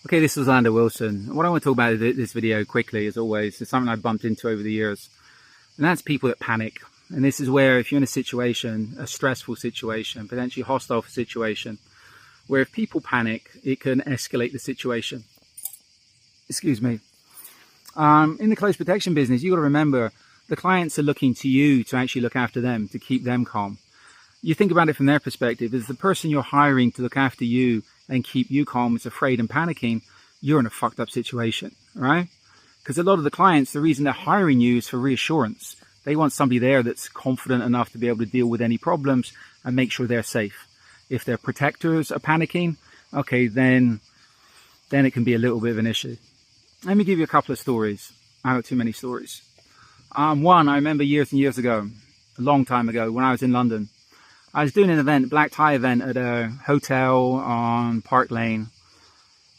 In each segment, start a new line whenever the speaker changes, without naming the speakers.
Okay, this is Orlando Wilson. What I want to talk about in this video quickly, as always, is something I've bumped into over the years. And that's people that panic. And this is where if you're in a situation, a stressful situation, potentially hostile situation, where if people panic, it can escalate the situation. Excuse me. In the close protection business, you've got to remember the clients are looking to you to actually look after them, to keep them calm. You think about it from their perspective, as the person you're hiring to look after you and keep you calm is afraid and panicking, you're in a fucked up situation, right? Because a lot of the clients, the reason they're hiring you is for reassurance. They want somebody there that's confident enough to be able to deal with any problems and make sure they're safe. If their protectors are panicking, okay, then it can be a little bit of an issue. Let me give you a couple of stories. I don't have too many stories. One, I remember years and years ago, a long time ago, when I was in London. I was doing an event, black tie event, at a hotel on Park Lane.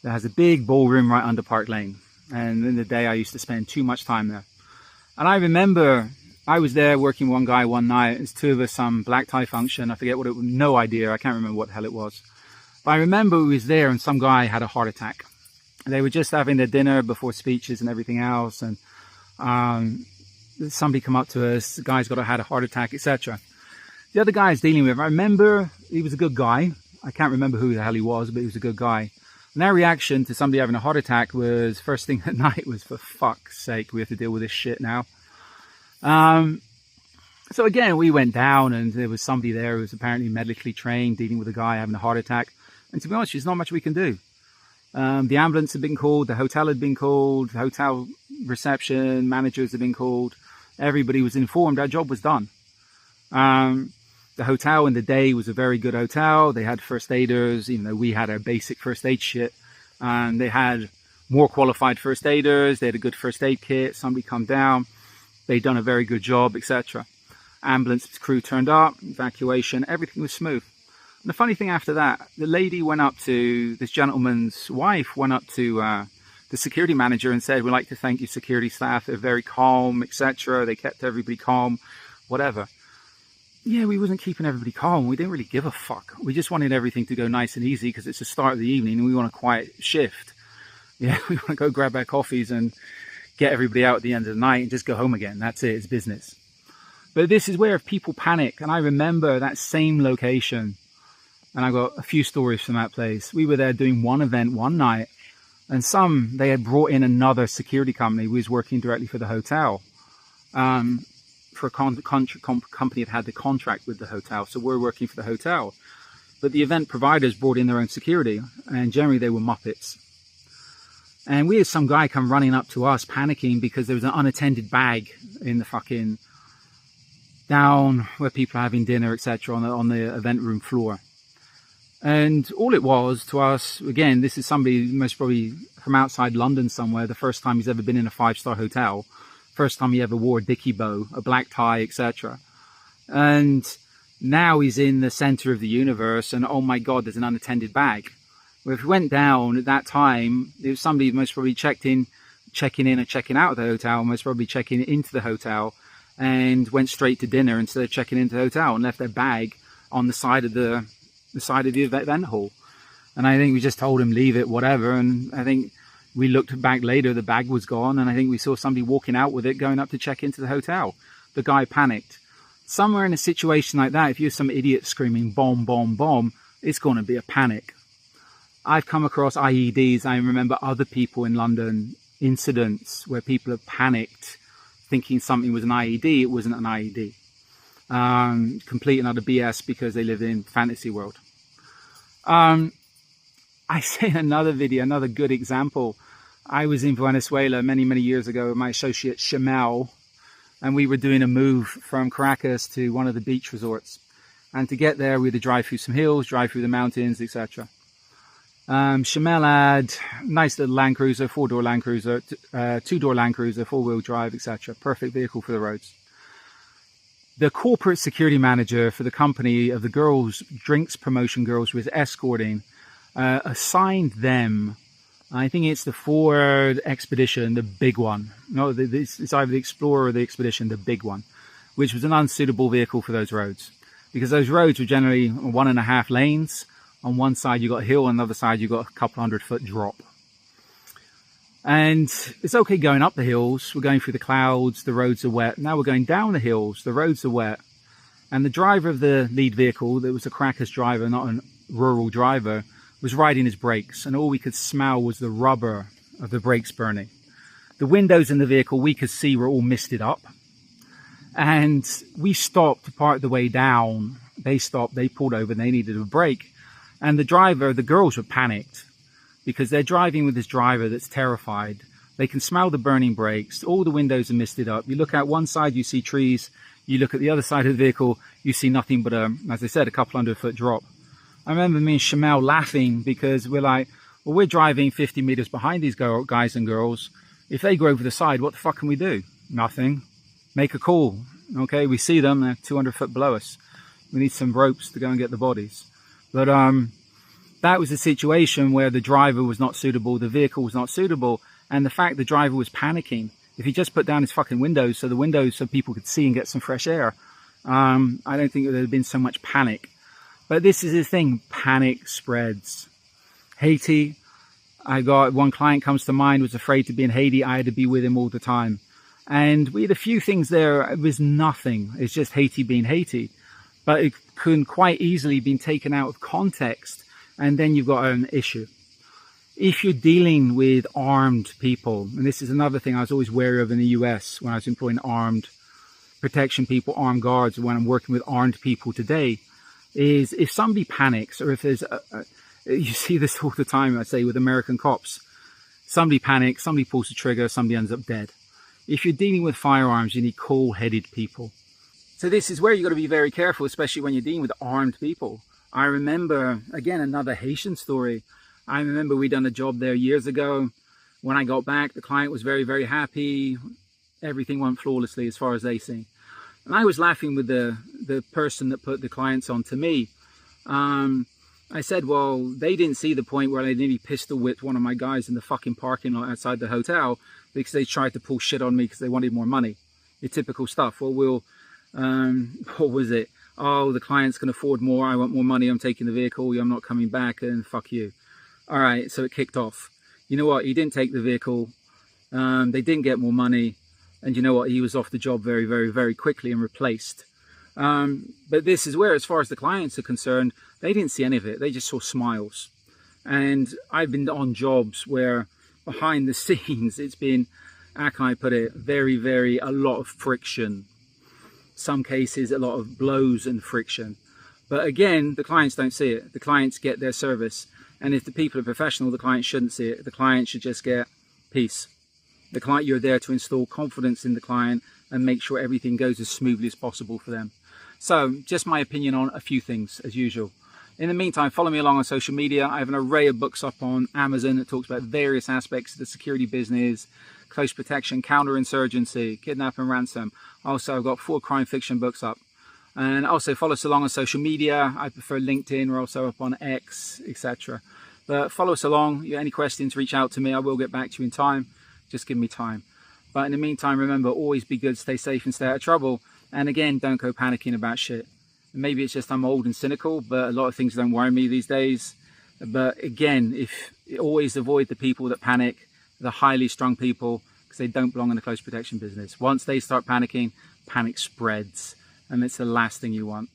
That has a big ballroom right under Park Lane. And in the day, I used to spend too much time there. And I remember I was there working with one guy one night. It was two of us, some black tie function. I forget what it was, no idea. I can't remember what the hell it was. But I remember we was there and some guy had a heart attack. They were just having their dinner before speeches and everything else. And somebody come up to us, the guy's had a heart attack, etc. The other guy I was dealing with, I remember he was a good guy. I can't remember who the hell he was, but he was a good guy. And their reaction to somebody having a heart attack was, first thing at night was, for fuck's sake, we have to deal with this shit now. So again, we went down and there was somebody there who was apparently medically trained dealing with a guy having a heart attack. And to be honest, there's not much we can do. The ambulance had been called, the hotel had been called, the hotel reception managers had been called. Everybody was informed, our job was done. The hotel in the day was a very good hotel. They had first aiders, even though we had our basic first aid shit. And they had more qualified first aiders. They had a good first aid kit. Somebody come down. They'd done a very good job, etc. Ambulance crew turned up, evacuation, everything was smooth. And the funny thing after that, the lady went up to, this gentleman's wife went up to the security manager and said, "We'd like to thank you security staff. They're very calm, etc. They kept everybody calm, whatever." Yeah, we wasn't keeping everybody calm. We didn't really give a fuck. We just wanted everything to go nice and easy because it's the start of the evening and we want a quiet shift. Yeah, we want to go grab our coffees and get everybody out at the end of the night and just go home again. That's it, it's business. But this is where if people panic, and I remember that same location, and I got a few stories from that place. We were there doing one event one night, and they had brought in another security company who was working directly for the hotel. For a company that had the contract with the hotel, so we're working for the hotel. But the event providers brought in their own security, and generally they were Muppets. And we had some guy come running up to us panicking because there was an unattended bag in the fucking down where people are having dinner, etc. on the event room floor. And all it was to us, again, this is somebody most probably from outside London somewhere, the first time he's ever been in a 5-star hotel. First time he ever wore a dicky bow, a black tie, etc. And now he's in the center of the universe and oh my God, there's an unattended bag. Well, if we went down at that time, it was somebody most probably checking in or checking out of the hotel, most probably checking into the hotel and went straight to dinner instead of checking into the hotel and left their bag on the side of the event hall. And I think we just told him, leave it, whatever. And I think we looked back later, the bag was gone, and I think we saw somebody walking out with it, going up to check into the hotel. The guy panicked. Somewhere in a situation like that, if you're some idiot screaming bomb, bomb, bomb, it's going to be a panic. I've come across IEDs. I remember other people in London, incidents where people have panicked, thinking something was an IED. It wasn't an IED. Complete and utter BS because they live in fantasy world. I say in another video, another good example. I was in Venezuela many, many years ago with my associate Shamel, and we were doing a move from Caracas to one of the beach resorts. And to get there, we had to drive through some hills, drive through the mountains, etc. Shamel had a nice little Land Cruiser, 4-door Land Cruiser, 2-door Land Cruiser, 4-wheel drive, etc. Perfect vehicle for the roads. The corporate security manager for the company of the girls, drinks promotion girls, was escorting, assigned them, I think it's the Ford Expedition, the big one. No, it's either the Explorer or the Expedition, the big one, which was an unsuitable vehicle for those roads. Because those roads were generally 1.5 lanes. On one side you got a hill, on the other side you got a couple 100-foot drop. And it's okay going up the hills. We're going through the clouds, the roads are wet. Now we're going down the hills, the roads are wet. And the driver of the lead vehicle, that was a cracker's driver, not a rural driver, was riding his brakes. And all we could smell was the rubber of the brakes burning. The windows in the vehicle we could see were all misted up. And we stopped part of the way down. They stopped, they pulled over, and they needed a break. And the driver, the girls were panicked because they're driving with this driver that's terrified. They can smell the burning brakes. All the windows are misted up. You look out one side, you see trees. You look at the other side of the vehicle, you see nothing but, as I said, a couple 100-foot drop. I remember me and Shamel laughing because we're like, well, we're driving 50 meters behind these guys and girls. If they go over the side, what the fuck can we do? Nothing. Make a call. Okay, we see them, they're 200 foot below us. We need some ropes to go and get the bodies. But that was a situation where the driver was not suitable, the vehicle was not suitable, and the fact the driver was panicking. If he just put down his fucking windows so people could see and get some fresh air, I don't think there would have been so much panic. But this is the thing, panic spreads. Haiti, I got one client comes to mind, was afraid to be in Haiti. I had to be with him all the time. And we had a few things there. It was nothing. It's just Haiti being Haiti. But it could quite easily been taken out of context. And then you've got an issue. If you're dealing with armed people, and this is another thing I was always wary of in the US when I was employing armed protection people, armed guards, when I'm working with armed people today, is if somebody panics, or if there's you see this all the time, I say, with American cops. Somebody panics, somebody pulls the trigger, somebody ends up dead. If you're dealing with firearms, you need cool-headed people. So this is where you've got to be very careful, especially when you're dealing with armed people. I remember, again, another Haitian story. I remember we'd done a job there years ago. When I got back, the client was very, very happy. Everything went flawlessly as far as they see. And I was laughing with the person that put the clients on to me. I said, well, they didn't see the point where I nearly pistol whipped one of my guys in the fucking parking lot outside the hotel because they tried to pull shit on me because they wanted more money. Your typical stuff. Well, what was it? Oh, the client's can afford more. I want more money. I'm taking the vehicle. I'm not coming back, and fuck you. All right, so it kicked off. You know what? He didn't take the vehicle. They didn't get more money. And you know what? He was off the job very, very, very quickly and replaced. But this is where, as far as the clients are concerned, they didn't see any of it. They just saw smiles. And I've been on jobs where behind the scenes, it's been, how can I put it, very, very, a lot of friction. Some cases, a lot of blows and friction. But again, the clients don't see it. The clients get their service. And if the people are professional, the client shouldn't see it. The client should just get peace. The client, you're there to install confidence in the client and make sure everything goes as smoothly as possible for them. So, just my opinion on a few things, as usual. In the meantime, follow me along on social media. I have an array of books up on Amazon that talks about various aspects of the security business, close protection, counterinsurgency, kidnap and ransom. Also, I've got 4 crime fiction books up. And also follow us along on social media. I prefer LinkedIn. We're also up on X, etc. But follow us along. You have any questions, reach out to me. I will get back to you in time. Just give me time. But in the meantime, remember, always be good, stay safe, and stay out of trouble. And again, don't go panicking about shit. Maybe it's just I'm old and cynical, but a lot of things don't worry me these days. But again, if always avoid the people that panic, the highly strung people, because they don't belong in the close protection business. Once they start panicking, panic spreads, and it's the last thing you want.